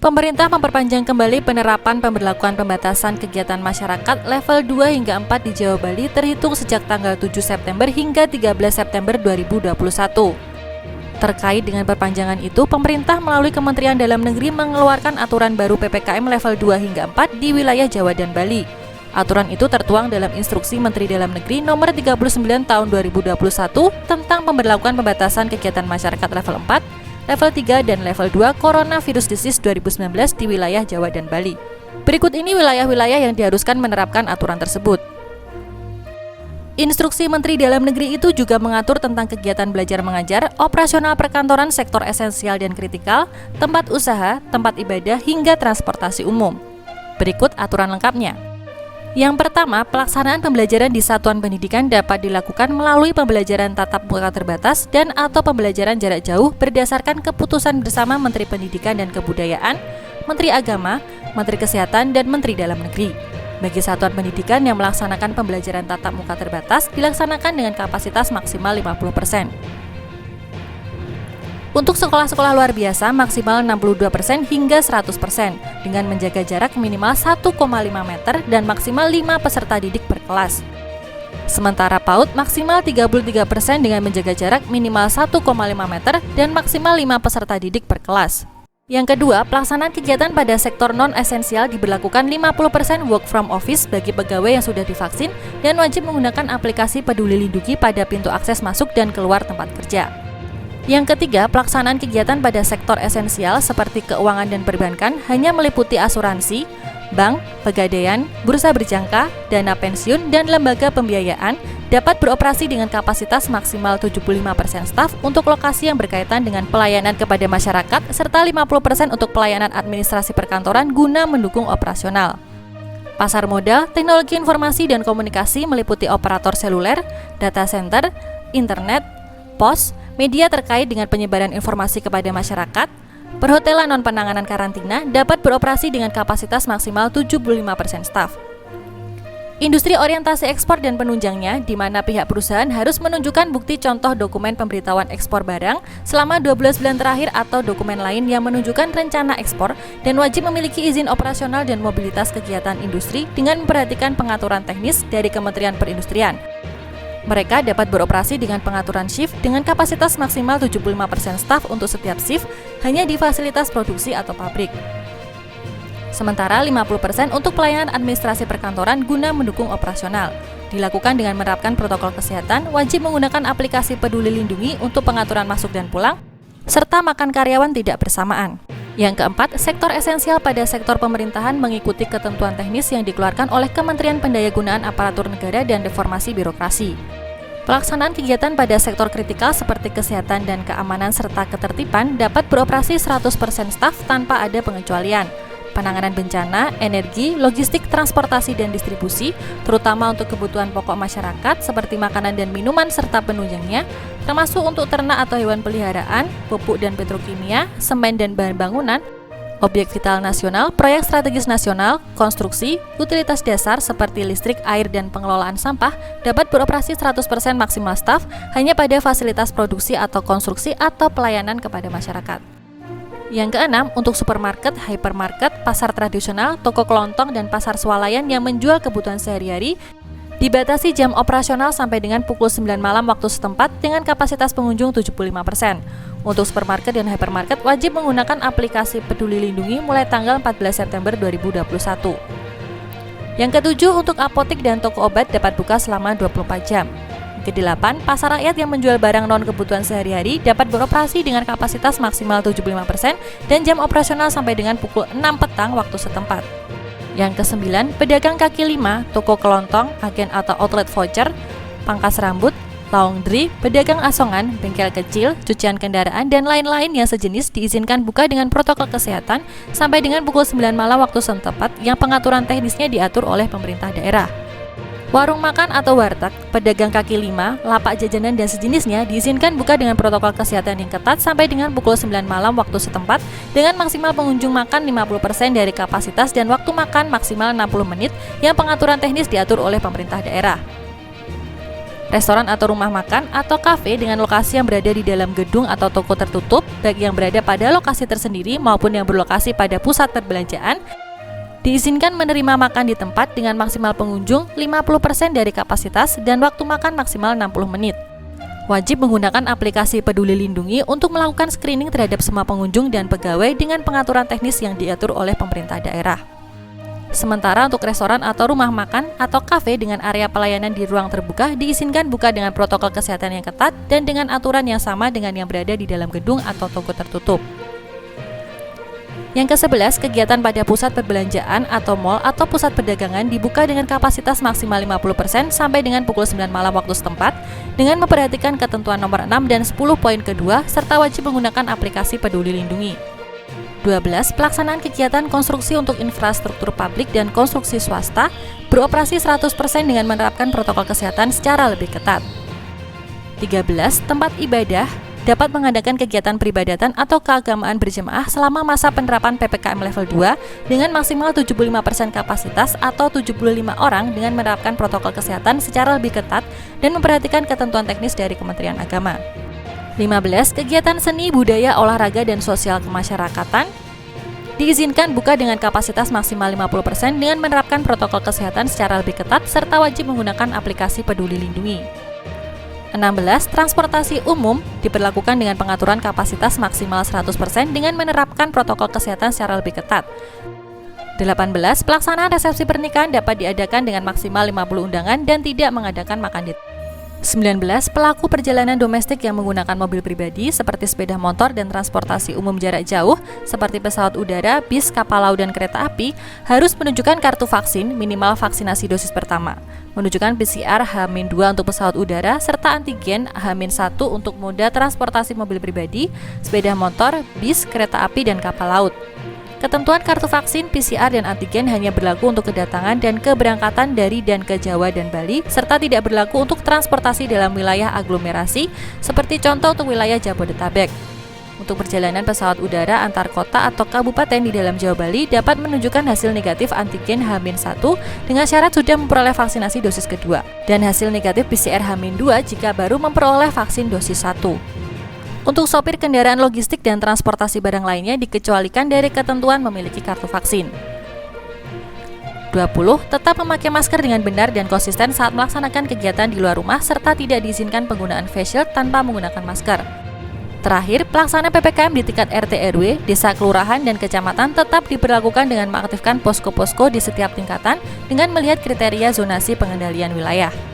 Pemerintah memperpanjang kembali penerapan pemberlakuan pembatasan kegiatan masyarakat level 2 hingga 4 di Jawa Bali terhitung sejak tanggal 7 September hingga 13 September 2021. Terkait dengan perpanjangan itu, pemerintah melalui Kementerian Dalam Negeri mengeluarkan aturan baru PPKM level 2 hingga 4 di wilayah Jawa dan Bali. Aturan itu tertuang dalam Instruksi Menteri Dalam Negeri Nomor 39 Tahun 2021 tentang pemberlakuan pembatasan kegiatan masyarakat level 4, level 3, dan level 2 Coronavirus Disease 2019 di wilayah Jawa dan Bali. Berikut ini wilayah-wilayah yang diharuskan menerapkan aturan tersebut. Instruksi Menteri Dalam Negeri itu juga mengatur tentang kegiatan belajar mengajar, operasional perkantoran sektor esensial dan kritikal, tempat usaha, tempat ibadah, hingga transportasi umum. Berikut aturan lengkapnya. Yang pertama, pelaksanaan pembelajaran di satuan pendidikan dapat dilakukan melalui pembelajaran tatap muka terbatas dan atau pembelajaran jarak jauh berdasarkan keputusan bersama Menteri Pendidikan dan Kebudayaan, Menteri Agama, Menteri Kesehatan, dan Menteri Dalam Negeri. Bagi satuan pendidikan yang melaksanakan pembelajaran tatap muka terbatas dilaksanakan dengan kapasitas maksimal 50%. Untuk sekolah-sekolah luar biasa maksimal 62% hingga 100% dengan menjaga jarak minimal 1,5 meter dan maksimal 5 peserta didik per kelas. Sementara PAUD maksimal 33% dengan menjaga jarak minimal 1,5 meter dan maksimal 5 peserta didik per kelas. Yang kedua, pelaksanaan kegiatan pada sektor non-esensial diberlakukan 50% work from office bagi pegawai yang sudah divaksin dan wajib menggunakan aplikasi Peduli Lindungi pada pintu akses masuk dan keluar tempat kerja. Yang ketiga, pelaksanaan kegiatan pada sektor esensial seperti keuangan dan perbankan hanya meliputi asuransi, bank, pegadaian, bursa berjangka, dana pensiun, dan lembaga pembiayaan dapat beroperasi dengan kapasitas maksimal 75% staf untuk lokasi yang berkaitan dengan pelayanan kepada masyarakat serta 50% untuk pelayanan administrasi perkantoran guna mendukung operasional. Pasar modal, teknologi informasi dan komunikasi meliputi operator seluler, data center, internet, pos, media terkait dengan penyebaran informasi kepada masyarakat, perhotelan non-penanganan karantina dapat beroperasi dengan kapasitas maksimal 75% staf. Industri orientasi ekspor dan penunjangnya, di mana pihak perusahaan harus menunjukkan bukti contoh dokumen pemberitahuan ekspor barang selama 12 bulan terakhir atau dokumen lain yang menunjukkan rencana ekspor dan wajib memiliki izin operasional dan mobilitas kegiatan industri dengan memperhatikan pengaturan teknis dari Kementerian Perindustrian. Mereka dapat beroperasi dengan pengaturan shift dengan kapasitas maksimal 75% staf untuk setiap shift hanya di fasilitas produksi atau pabrik. Sementara 50% untuk pelayanan administrasi perkantoran guna mendukung operasional. Dilakukan dengan menerapkan protokol kesehatan, wajib menggunakan aplikasi Peduli Lindungi untuk pengaturan masuk dan pulang, serta makan karyawan tidak bersamaan. Yang keempat, sektor esensial pada sektor pemerintahan mengikuti ketentuan teknis yang dikeluarkan oleh Kementerian Pendayagunaan Aparatur Negara dan Reformasi Birokrasi. Pelaksanaan kegiatan pada sektor kritikal seperti kesehatan dan keamanan serta ketertiban dapat beroperasi 100% staf tanpa ada pengecualian. Penanganan bencana, energi, logistik, transportasi, dan distribusi, terutama untuk kebutuhan pokok masyarakat seperti makanan dan minuman serta penunjangnya, termasuk untuk ternak atau hewan peliharaan, pupuk dan petrokimia, semen dan bahan bangunan, objek vital nasional, proyek strategis nasional, konstruksi, utilitas dasar seperti listrik, air, dan pengelolaan sampah dapat beroperasi 100% maksimal staf hanya pada fasilitas produksi atau konstruksi atau pelayanan kepada masyarakat. Yang keenam, untuk supermarket, hypermarket, pasar tradisional, toko kelontong, dan pasar swalayan yang menjual kebutuhan sehari-hari, dibatasi jam operasional sampai dengan pukul 9 malam waktu setempat dengan kapasitas pengunjung 75%. Untuk supermarket dan hypermarket wajib menggunakan aplikasi Peduli Lindungi mulai tanggal 14 September 2021. Yang ketujuh, untuk apotek dan toko obat dapat buka selama 24 jam. Kedelapan, pasar rakyat yang menjual barang non-kebutuhan sehari-hari dapat beroperasi dengan kapasitas maksimal 75% dan jam operasional sampai dengan pukul 6 petang waktu setempat. Yang kesembilan, pedagang kaki lima, toko kelontong, agen atau outlet voucher, pangkas rambut, laundry, pedagang asongan, bengkel kecil, cucian kendaraan, dan lain-lain yang sejenis diizinkan buka dengan protokol kesehatan sampai dengan pukul 9 malam waktu setempat yang pengaturan teknisnya diatur oleh pemerintah daerah. Warung makan atau warteg, pedagang kaki lima, lapak jajanan dan sejenisnya diizinkan buka dengan protokol kesehatan yang ketat sampai dengan pukul 9 malam waktu setempat dengan maksimal pengunjung makan 50% dari kapasitas dan waktu makan maksimal 60 menit yang pengaturan teknis diatur oleh pemerintah daerah. Restoran atau rumah makan atau kafe dengan lokasi yang berada di dalam gedung atau toko tertutup, baik yang berada pada lokasi tersendiri maupun yang berlokasi pada pusat perbelanjaan, diizinkan menerima makan di tempat dengan maksimal pengunjung 50% dari kapasitas dan waktu makan maksimal 60 menit. Wajib menggunakan aplikasi Peduli Lindungi untuk melakukan screening terhadap semua pengunjung dan pegawai dengan pengaturan teknis yang diatur oleh pemerintah daerah. Sementara untuk restoran atau rumah makan atau kafe dengan area pelayanan di ruang terbuka diizinkan buka dengan protokol kesehatan yang ketat dan dengan aturan yang sama dengan yang berada di dalam gedung atau toko tertutup. Yang ke-11, kegiatan pada pusat perbelanjaan atau mal atau pusat perdagangan dibuka dengan kapasitas maksimal 50% sampai dengan pukul 9 malam waktu setempat dengan memperhatikan ketentuan nomor 6 dan 10 poin kedua serta wajib menggunakan aplikasi Peduli Lindungi. 12. Pelaksanaan kegiatan konstruksi untuk infrastruktur publik dan konstruksi swasta beroperasi 100% dengan menerapkan protokol kesehatan secara lebih ketat. 13. Tempat ibadah dapat mengadakan kegiatan peribadatan atau keagamaan berjemaah selama masa penerapan PPKM level 2 dengan maksimal 75% kapasitas atau 75 orang dengan menerapkan protokol kesehatan secara lebih ketat dan memperhatikan ketentuan teknis dari Kementerian Agama. 15. Kegiatan seni, budaya, olahraga, dan sosial kemasyarakatan diizinkan buka dengan kapasitas maksimal 50% dengan menerapkan protokol kesehatan secara lebih ketat serta wajib menggunakan aplikasi Peduli Lindungi. 16. Transportasi umum diberlakukan dengan pengaturan kapasitas maksimal 100% dengan menerapkan protokol kesehatan secara lebih ketat. 18. Pelaksanaan resepsi pernikahan dapat diadakan dengan maksimal 50 undangan dan tidak mengadakan makan di 19. Pelaku perjalanan domestik yang menggunakan mobil pribadi seperti sepeda motor dan transportasi umum jarak jauh seperti pesawat udara, bis, kapal laut, dan kereta api harus menunjukkan kartu vaksin minimal vaksinasi dosis pertama, menunjukkan PCR H-2 untuk pesawat udara, serta antigen H-1 untuk moda transportasi mobil pribadi, sepeda motor, bis, kereta api, dan kapal laut. Ketentuan kartu vaksin, PCR, dan antigen hanya berlaku untuk kedatangan dan keberangkatan dari dan ke Jawa dan Bali, serta tidak berlaku untuk transportasi dalam wilayah aglomerasi, seperti contoh untuk wilayah Jabodetabek. Untuk perjalanan pesawat udara antar kota atau kabupaten di dalam Jawa Bali dapat menunjukkan hasil negatif antigen H-1 dengan syarat sudah memperoleh vaksinasi dosis kedua, dan hasil negatif PCR H-2 jika baru memperoleh vaksin dosis 1. Untuk sopir kendaraan logistik dan transportasi barang lainnya dikecualikan dari ketentuan memiliki kartu vaksin. 20. Tetap memakai masker dengan benar dan konsisten saat melaksanakan kegiatan di luar rumah serta tidak diizinkan penggunaan face shield tanpa menggunakan masker. Terakhir, pelaksanaan PPKM di tingkat RT RW, desa, kelurahan, dan kecamatan tetap diberlakukan dengan mengaktifkan posko-posko di setiap tingkatan dengan melihat kriteria zonasi pengendalian wilayah.